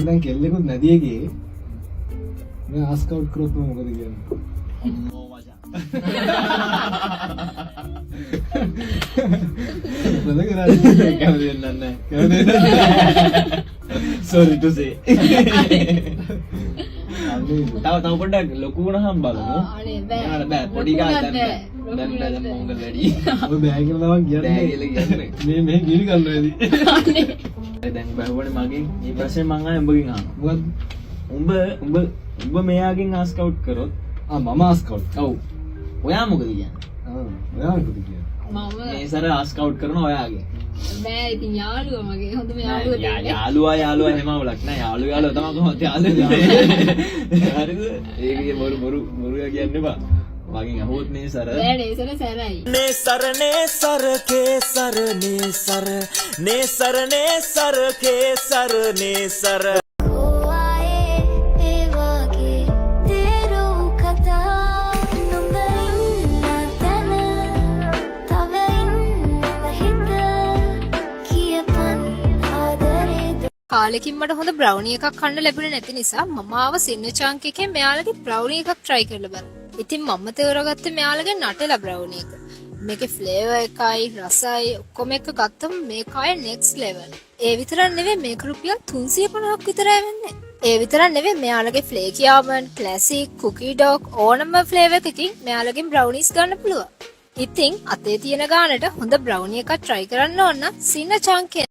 දැන් කෙල්ලෙකුත් නැති එකේ මම ආස්ක් අවුට් කරොත් මොකද කියන්නේ අම්මෝ මචං මොකද කරන්නේ කැමති වෙන්නේ නැහැ sorry to say තව පොඩ්ඩක් ලොකු වුණාම බලමු අනේ බෑ පොඩි ගාන දැන් මොංගල් වැඩි ඔය බෑ කියලා තමයි කියන්නේ මේ ගිනි ගන්නවා ඇති දැන් බහුවනේ මගෙන් මේ ප්‍රශ්නේ මම ආයෙ උඹගෙන් අහනවා මොකද්ද උඹ මෙයාගෙන් ආස්ක් අවුට් කරොත් මම ආස්ක් අවුට් ඔව් ඔයා මොකද කියන්නේ ඔයා මොකද කියන්නේ මම මේ සර ආස්ක් අවුට් කරනවා ඔයාගෙන් බෑ ඉතින් යාළුවා මගේ හොඳම යාළුවා යාළුවා හැම අවුලක් නෑ යාළුවා තමයි කොහොමද යාළුවා හරිද ඒකේ බොරු කියන්නේ බා මගෙන් අහුවොත් නේ සර නෑ නේ සර සරයි නේ සර කේසර නේ සර කේසර නේ සර කාලෙකින් මට හොඳ බ්‍රවුනි එකක් කන්න ලැබුණේ නැති නිසා මම ආව සින්න චාන්ක් එකේ මෙයාලගේ බ්‍රවුනි එකක් try කරලා බලන්න. ඉතින් මම තෝරගත්තේ මෙයාලගේ නටලා බ්‍රවුනි එක. මේකේ ෆ්ලේවර් එකයි රසයි ඔක්කොම එක ගත්තම මේක ආයේ next level. ඒ විතරක් නෙවෙයි මේක රුපියල් 350ක් විතරයි වෙන්නේ. ඒ විතරක් නෙවෙයි මෙයාලගේ ෆ්ලේකි ආල්මන්ඩ්, ක්ලාසික්, කුකී ඩොග් ඕනම ෆ්ලේවර් එකකින් මෙයාලගෙන් බ්‍රවුනිස් ගන්න පුළුවන්. ඉතින් අතේ තියෙන ගානට හොඳ බ්‍රවුනි එකක් try කරන්න ඕන නම් සින්න චාන්ක්